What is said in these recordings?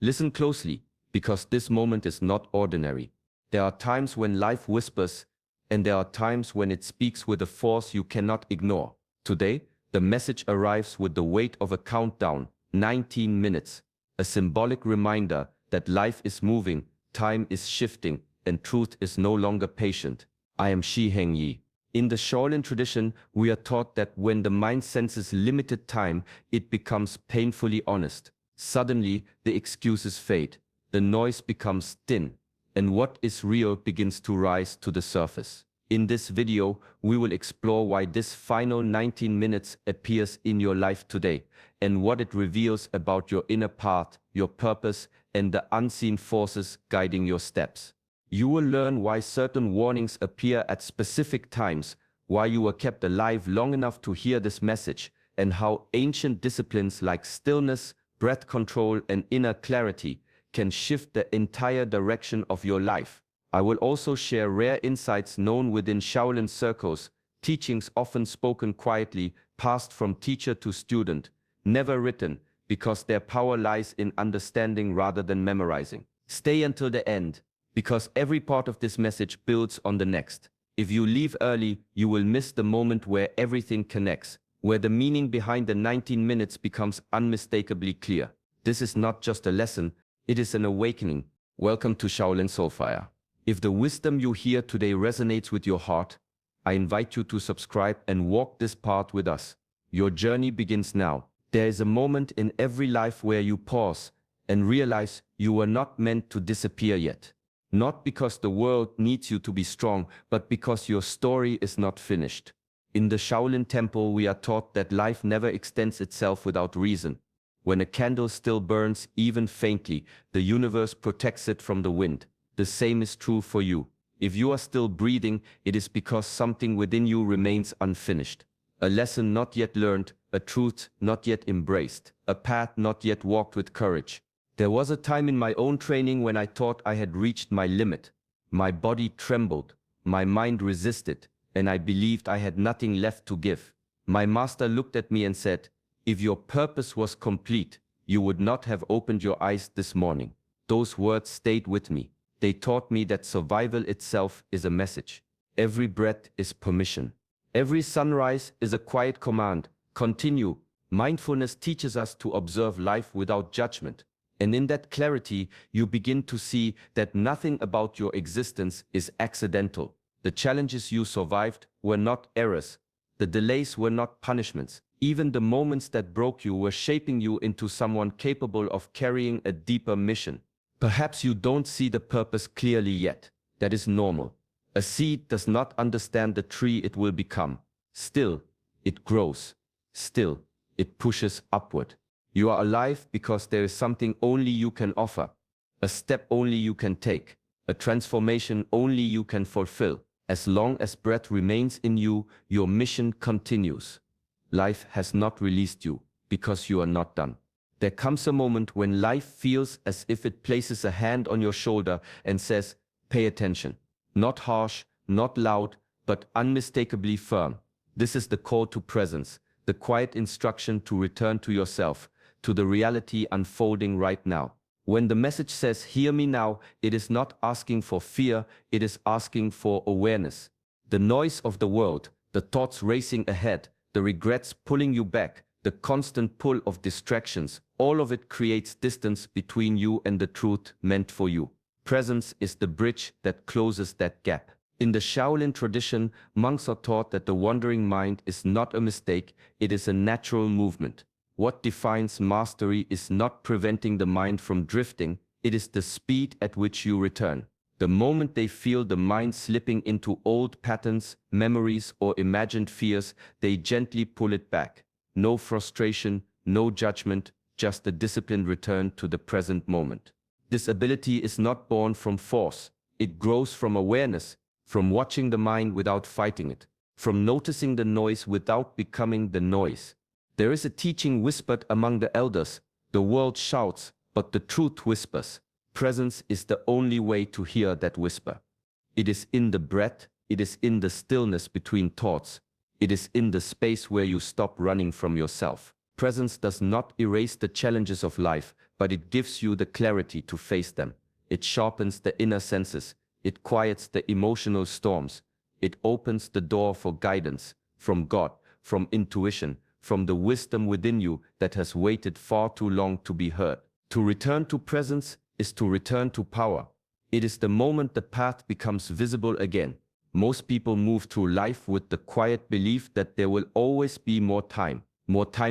Listen closely, because this moment is not ordinary. There are times when life whispers, and there are times when it speaks with a force you cannot ignore. Today, the message arrives with the weight of a countdown, 19 minutes, a symbolic reminder that life is moving, time is shifting, and truth is no longer patient. I am Shi Heng Yi. In the Shaolin tradition, we are taught that when the mind senses limited time, it becomes painfully honest. Suddenly, the excuses fade, the noise becomes thin, and what is real begins to rise to the surface. In this video, we will explore why this final 19 minutes appears in your life today, and what it reveals about your inner path, your purpose, and the unseen forces guiding your steps. You will learn why certain warnings appear at specific times, why you were kept alive long enough to hear this message, and how ancient disciplines like stillness, breath control, and inner clarity can shift the entire direction of your life. I will also share rare insights known within Shaolin circles, teachings often spoken quietly, passed from teacher to student, never written, because their power lies in understanding rather than memorizing. Stay until the end, because every part of this message builds on the next. If you leave early, you will miss the moment where everything connects, where the meaning behind the 19 minutes becomes unmistakably clear. This is not just a lesson, it is an awakening. Welcome to Shaolin Soulfire. If the wisdom you hear today resonates with your heart, I invite you to subscribe and walk this path with us. Your journey begins now. There is a moment in every life where you pause and realize you were not meant to disappear yet. Not because the world needs you to be strong, but because your story is not finished. In the Shaolin Temple, we are taught that life never extends itself without reason. When a candle still burns, even faintly, the universe protects it from the wind. The same is true for you. If you are still breathing, it is because something within you remains unfinished. A lesson not yet learned, a truth not yet embraced, a path not yet walked with courage. There was a time in my own training when I thought I had reached my limit. My body trembled, my mind resisted, and I believed I had nothing left to give. My master looked at me and said, "If your purpose was complete, you would not have opened your eyes this morning." Those words stayed with me. They taught me that survival itself is a message. Every breath is permission. Every sunrise is a quiet command. Continue. Mindfulness teaches us to observe life without judgment. And in that clarity, you begin to see that nothing about your existence is accidental. The challenges you survived were not errors. The delays were not punishments. Even the moments that broke you were shaping you into someone capable of carrying a deeper mission. Perhaps you don't see the purpose clearly yet. That is normal. A seed does not understand the tree it will become. Still, it grows. Still, it pushes upward. You are alive because there is something only you can offer, a step only you can take, a transformation only you can fulfill. As long as breath remains in you, your mission continues. Life has not released you because you are not done. There comes a moment when life feels as if it places a hand on your shoulder and says, "Pay attention." Not harsh, not loud, but unmistakably firm. This is the call to presence, the quiet instruction to return to yourself, to the reality unfolding right now. When the message says, "Hear me now," it is not asking for fear, it is asking for awareness. The noise of the world, the thoughts racing ahead, the regrets pulling you back, the constant pull of distractions, all of it creates distance between you and the truth meant for you. Presence is the bridge that closes that gap. In the Shaolin tradition, monks are taught that the wandering mind is not a mistake, it is a natural movement. What defines mastery is not preventing the mind from drifting, it is the speed at which you return. The moment they feel the mind slipping into old patterns, memories, or imagined fears, they gently pull it back. No frustration, no judgment, just a disciplined return to the present moment. This ability is not born from force. It grows from awareness, from watching the mind without fighting it, from noticing the noise without becoming the noise. There is a teaching whispered among the elders. The world shouts, but the truth whispers. Presence is the only way to hear that whisper. It is in the breath, it is in the stillness between thoughts. It is in the space where you stop running from yourself. presence does not erase the challenges of life, but it gives you the clarity to face them. It sharpens the inner senses. It quiets the emotional storms. It opens the door for guidance from God, from intuition, from the wisdom within you that has waited far too long to be heard. To return to presence is to return to power. It is the moment the path becomes visible again. Most people move through life with the quiet belief that there will always be more time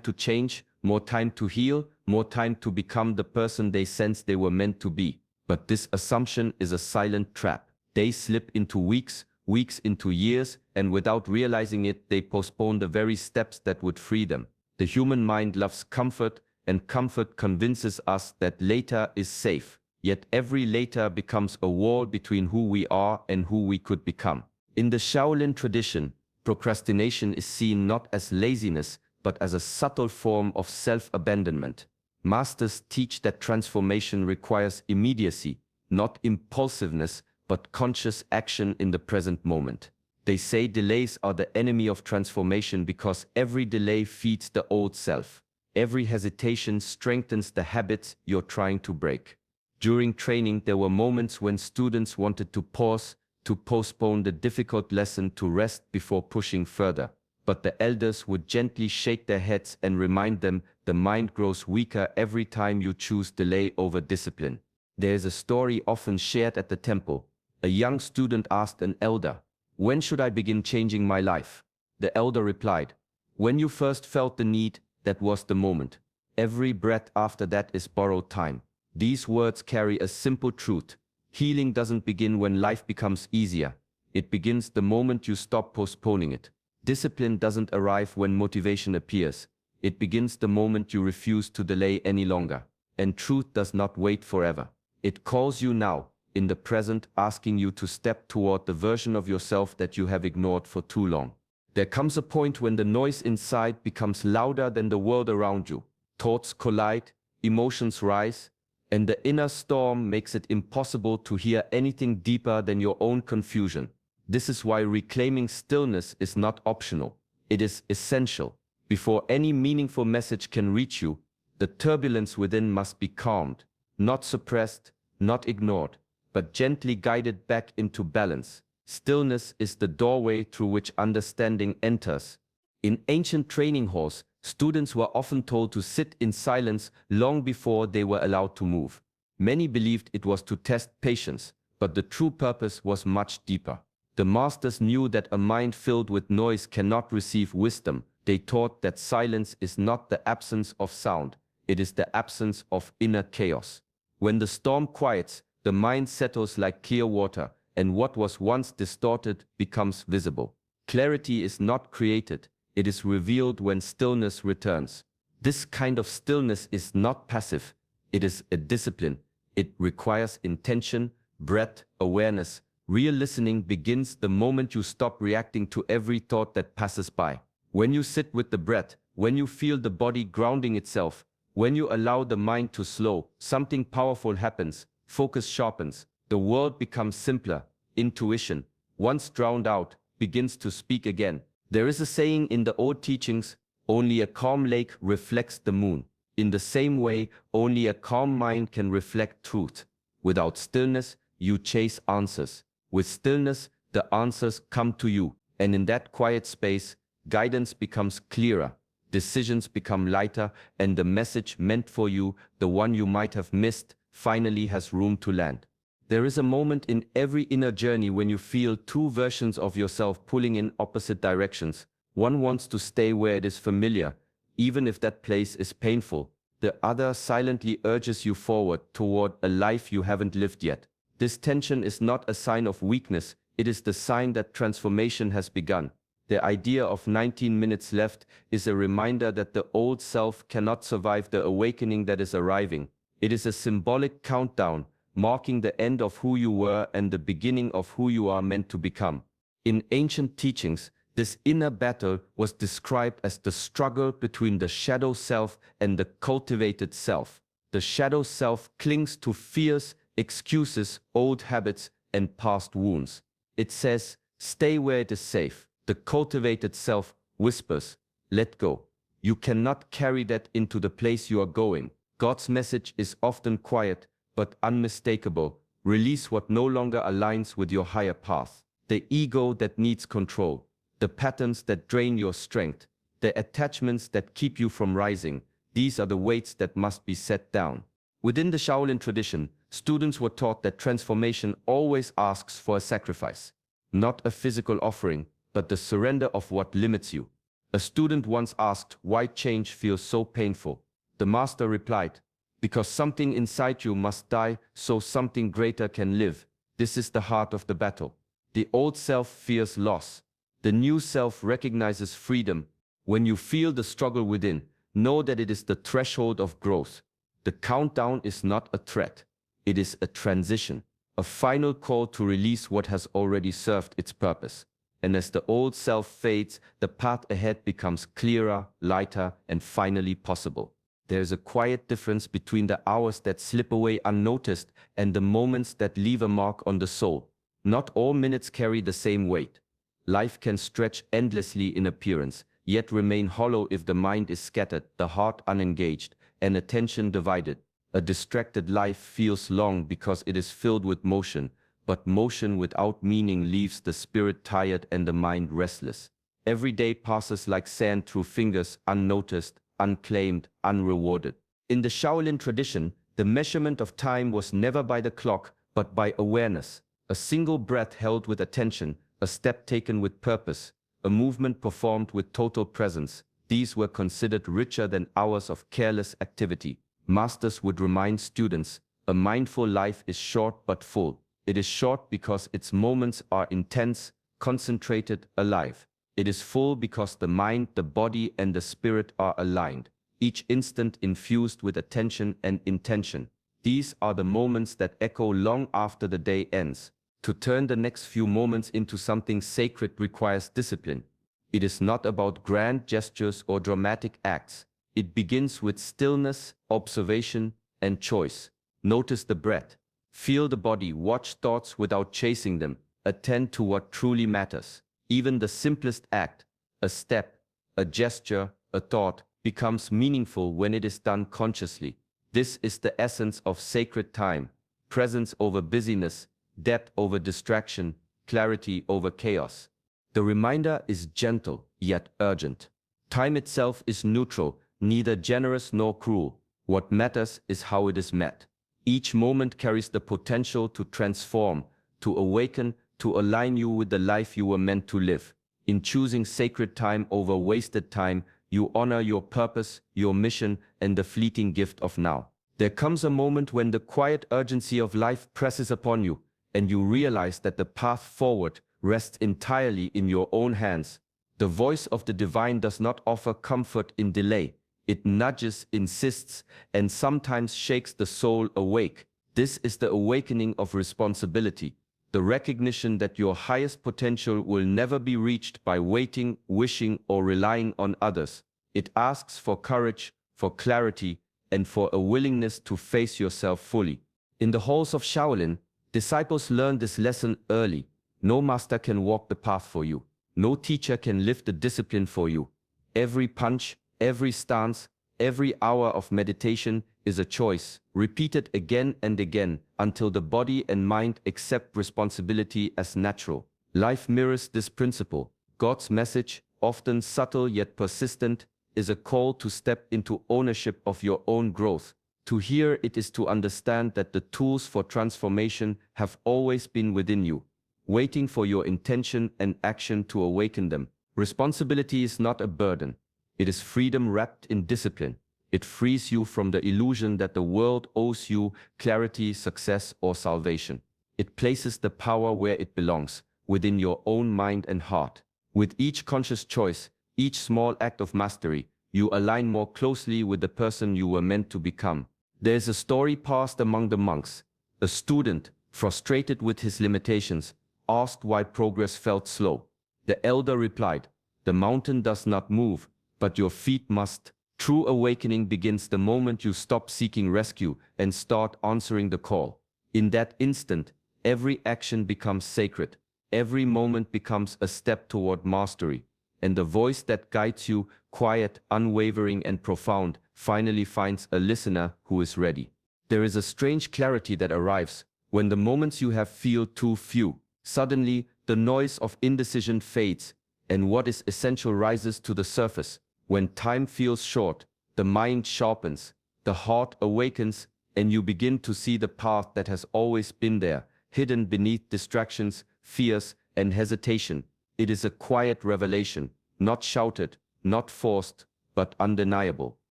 to change, more time to heal, more time to become the person they sense they were meant to be. But this assumption is a silent trap. Days slip into weeks, weeks into years, and without realizing it, they postpone the very steps that would free them. The human mind loves comfort, and comfort convinces us that later is safe. Yet every later becomes a wall between who we are and who we could become. In the Shaolin tradition, procrastination is seen not as laziness, but as a subtle form of self-abandonment. Masters teach that transformation requires immediacy, not impulsiveness, but conscious action in the present moment. They say delays are the enemy of transformation because every delay feeds the old self. Every hesitation strengthens the habits you're trying to break. During training, there were moments when students wanted to pause, to postpone the difficult lesson, to rest before pushing further. But the elders would gently shake their heads and remind them the mind grows weaker every time you choose delay over discipline. There is a story often shared at the temple. A young student asked an elder, "When should I begin changing my life?" The elder replied, "When you first felt the need, that was the moment. Every breath after that is borrowed time." These words carry a simple truth. Healing doesn't begin when life becomes easier. It begins the moment you stop postponing it. Discipline doesn't arrive when motivation appears. It begins the moment you refuse to delay any longer. And truth does not wait forever. It calls you now, in the present, asking you to step toward the version of yourself that you have ignored for too long. There comes a point when the noise inside becomes louder than the world around you. Thoughts collide, emotions rise, and the inner storm makes it impossible to hear anything deeper than your own confusion. This is why reclaiming stillness is not optional. It is essential. Before any meaningful message can reach you, the turbulence within must be calmed, not suppressed, not ignored, but gently guided back into balance. Stillness is the doorway through which understanding enters. In ancient training halls, students were often told to sit in silence long before they were allowed to move. Many believed it was to test patience, but the true purpose was much deeper. The masters knew that a mind filled with noise cannot receive wisdom. They taught that silence is not the absence of sound, it is the absence of inner chaos. When the storm quiets, the mind settles like clear water, and what was once distorted becomes visible. Clarity is not created, it is revealed when stillness returns. This kind of stillness is not passive, it is a discipline. It requires intention, breath, awareness. Real listening begins the moment you stop reacting to every thought that passes by. When you sit with the breath, when you feel the body grounding itself, when you allow the mind to slow, something powerful happens. Focus sharpens. The world becomes simpler. Intuition, once drowned out, begins to speak again. There is a saying in the old teachings, only a calm lake reflects the moon. In the same way, only a calm mind can reflect truth. Without stillness, you chase answers. With stillness, the answers come to you. And in that quiet space, guidance becomes clearer. Decisions become lighter, and the message meant for you, the one you might have missed, finally has room to land. There is a moment in every inner journey when you feel two versions of yourself pulling in opposite directions. One wants to stay where it is familiar, even if that place is painful. The other silently urges you forward toward a life you haven't lived yet. This tension is not a sign of weakness, it is the sign that transformation has begun. The idea of 19 minutes left is a reminder that the old self cannot survive the awakening that is arriving. It is a symbolic countdown, marking the end of who you were and the beginning of who you are meant to become. In ancient teachings, this inner battle was described as the struggle between the shadow self and the cultivated self. The shadow self clings to fears, excuses, old habits, and past wounds. It says, "Stay where it is safe." The cultivated self whispers, "Let go." You cannot carry that into the place you are going. God's message is often quiet, but unmistakable. Release what no longer aligns with your higher path. The ego that needs control, the patterns that drain your strength, the attachments that keep you from rising. These are the weights that must be set down. Within the Shaolin tradition, students were taught that transformation always asks for a sacrifice. Not a physical offering, but the surrender of what limits you. A student once asked why change feels so painful. The master replied, because something inside you must die so something greater can live. This is the heart of the battle. The old self fears loss. The new self recognizes freedom. When you feel the struggle within, know that it is the threshold of growth. The countdown is not a threat. It is a transition, a final call to release what has already served its purpose. And as the old self fades, the path ahead becomes clearer, lighter, and finally possible. There is a quiet difference between the hours that slip away unnoticed and the moments that leave a mark on the soul. Not all minutes carry the same weight. Life can stretch endlessly in appearance, yet remain hollow if the mind is scattered, the heart unengaged, and attention divided. A distracted life feels long because it is filled with motion, but motion without meaning leaves the spirit tired and the mind restless. Every day passes like sand through fingers, unnoticed, unclaimed, unrewarded. In the Shaolin tradition, the measurement of time was never by the clock, but by awareness. A single breath held with attention, a step taken with purpose, a movement performed with total presence. These were considered richer than hours of careless activity. Masters would remind students, a mindful life is short but full. It is short because its moments are intense, concentrated, alive. It is full because the mind, the body, and the spirit are aligned, each instant infused with attention and intention. These are the moments that echo long after the day ends. To turn the next few moments into something sacred requires discipline. It is not about grand gestures or dramatic acts. It begins with stillness, observation, and choice. Notice the breath. Feel the body, watch thoughts without chasing them. Attend to what truly matters. Even the simplest act, a step, a gesture, a thought, becomes meaningful when it is done consciously. This is the essence of sacred time. Presence over busyness, depth over distraction, clarity over chaos. The reminder is gentle, yet urgent. Time itself is neutral, neither generous nor cruel. What matters is how it is met. Each moment carries the potential to transform, to awaken, to align you with the life you were meant to live. In choosing sacred time over wasted time, you honor your purpose, your mission, and the fleeting gift of now. There comes a moment when the quiet urgency of life presses upon you, and you realize that the path forward rests entirely in your own hands. The voice of the divine does not offer comfort in delay. It nudges, insists, and sometimes shakes the soul awake. This is the awakening of responsibility, the recognition that your highest potential will never be reached by waiting, wishing, or relying on others. It asks for courage, for clarity, and for a willingness to face yourself fully. In the halls of Shaolin, disciples learn this lesson early. No master can walk the path for you. No teacher can lift the discipline for you. Every punch, every stance, every hour of meditation is a choice, repeated again and again until the body and mind accept responsibility as natural. Life mirrors this principle. God's message, often subtle yet persistent, is a call to step into ownership of your own growth. To hear it is to understand that the tools for transformation have always been within you, waiting for your intention and action to awaken them. Responsibility is not a burden. It is freedom wrapped in discipline. It frees you from the illusion that the world owes you clarity, success, or salvation. It places the power where it belongs, within your own mind and heart. With each conscious choice, each small act of mastery, you align more closely with the person you were meant to become. There is a story passed among the monks. A student, frustrated with his limitations, asked why progress felt slow. The elder replied, "The mountain does not move, but your feet must." True awakening begins the moment you stop seeking rescue and start answering the call. In that instant, every action becomes sacred. Every moment becomes a step toward mastery. and the voice that guides you, quiet, unwavering, and profound, finally finds a listener who is ready. There is a strange clarity that arrives when the moments you have feel too few. Suddenly, the noise of indecision fades, and what is essential rises to the surface. When time feels short, the mind sharpens, the heart awakens, and you begin to see the path that has always been there, hidden beneath distractions, fears, and hesitation. It is a quiet revelation, not shouted, not forced, but undeniable.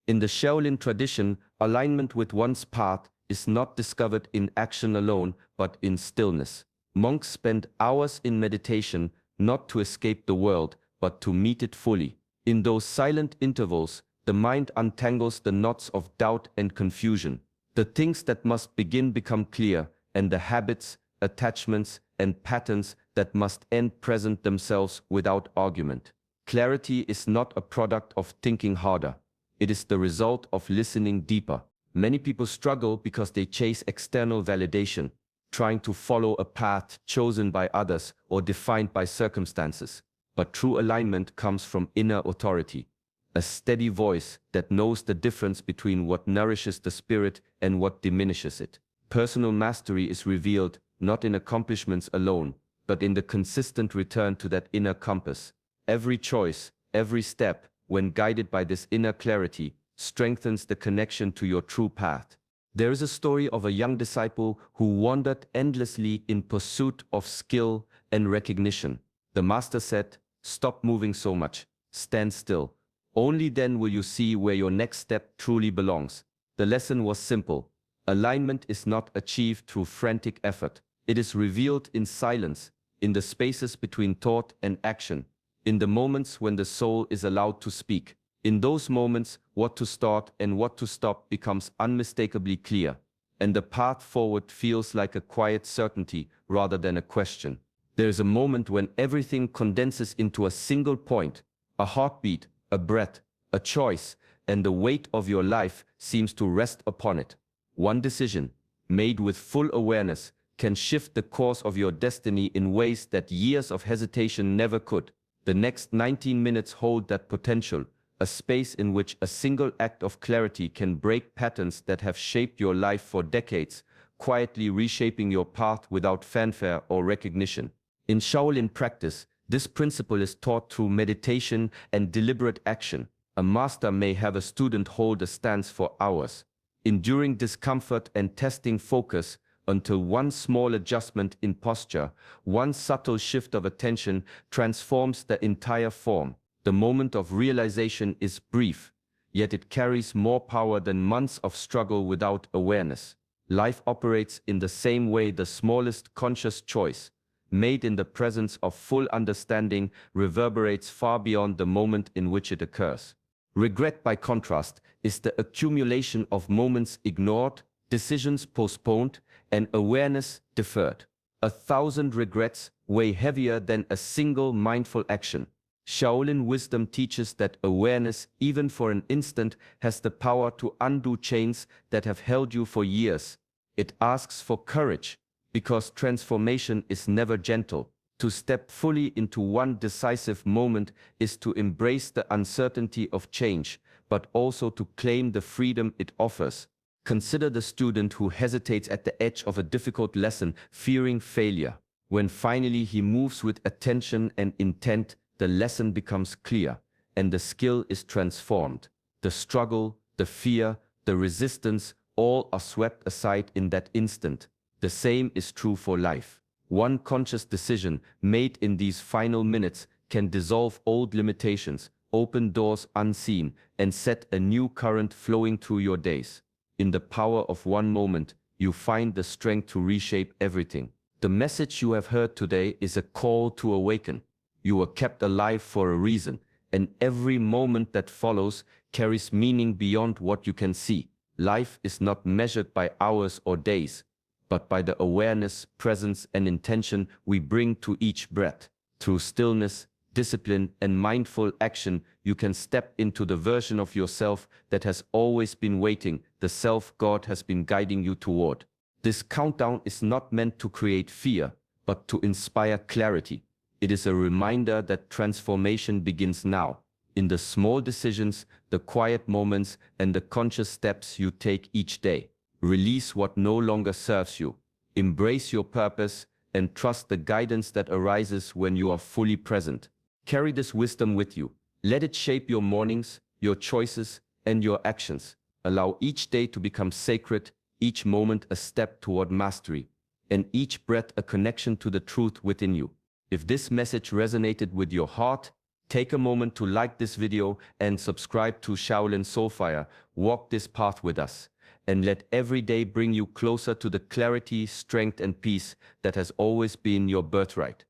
In the Shaolin tradition, alignment with one's path is not discovered in action alone, but in stillness. Monks spend hours in meditation, not to escape the world, but to meet it fully. In those silent intervals, the mind untangles the knots of doubt and confusion. The things that must begin become clear, and the habits, attachments, and patterns that must end present themselves without argument. Clarity is not a product of thinking harder. It is the result of listening deeper. Many people struggle because they chase external validation, trying to follow a path chosen by others or defined by circumstances. But true alignment comes from inner authority, a steady voice that knows the difference between what nourishes the spirit and what diminishes it. Personal mastery is revealed not in accomplishments alone, but in the consistent return to that inner compass. Every choice, every step, when guided by this inner clarity, strengthens the connection to your true path. There is a story of a young disciple who wandered endlessly in pursuit of skill and recognition. The master said, "Stop moving so much. Stand still. Only then will you see where your next step truly belongs." The lesson was simple. Alignment is not achieved through frantic effort. It is revealed in silence, in the spaces between thought and action, in the moments when the soul is allowed to speak. In those moments, what to start and what to stop becomes unmistakably clear, and the path forward feels like a quiet certainty rather than a question. There is a moment when everything condenses into a single point, a heartbeat, a breath, a choice, and the weight of your life seems to rest upon it. One decision, made with full awareness, can shift the course of your destiny in ways that years of hesitation never could. The next 19 minutes hold that potential, a space in which a single act of clarity can break patterns that have shaped your life for decades, quietly reshaping your path without fanfare or recognition. In Shaolin practice, this principle is taught through meditation and deliberate action. A master may have a student hold a stance for hours, enduring discomfort and testing focus until one small adjustment in posture, one subtle shift of attention transforms the entire form. The moment of realization is brief, yet it carries more power than months of struggle without awareness. Life operates in the same way. The smallest conscious choice, made in the presence of full understanding, reverberates far beyond the moment in which it occurs. Regret, by contrast, is the accumulation of moments ignored, decisions postponed, and awareness deferred. 1,000 regrets weigh heavier than a single mindful action. Shaolin wisdom teaches that awareness, even for an instant, has the power to undo chains that have held you for years. It asks for courage, because transformation is never gentle. To step fully into one decisive moment is to embrace the uncertainty of change, but also to claim the freedom it offers. Consider the student who hesitates at the edge of a difficult lesson, fearing failure. When finally he moves with attention and intent, the lesson becomes clear, and the skill is transformed. The struggle, the fear, the resistance, all are swept aside in that instant. The same is true for life. One conscious decision made in these final minutes can dissolve old limitations, open doors unseen, and set a new current flowing through your days. In the power of one moment, you find the strength to reshape everything. The message you have heard today is a call to awaken. You were kept alive for a reason, and every moment that follows carries meaning beyond what you can see. Life is not measured by hours or days, but by the awareness, presence, and intention we bring to each breath. Through stillness, discipline, and mindful action, you can step into the version of yourself that has always been waiting, the self God has been guiding you toward. This countdown is not meant to create fear, but to inspire clarity. It is a reminder that transformation begins now, in the small decisions, the quiet moments, and the conscious steps you take each day. Release what no longer serves you. Embrace your purpose and trust the guidance that arises when you are fully present. Carry this wisdom with you. Let it shape your mornings, your choices, and your actions. Allow each day to become sacred, each moment a step toward mastery, and each breath a connection to the truth within you. If this message resonated with your heart, take a moment to like this video and subscribe to Shaolin Soulfire. Walk this path with us, and let every day bring you closer to the clarity, strength, and peace that has always been your birthright.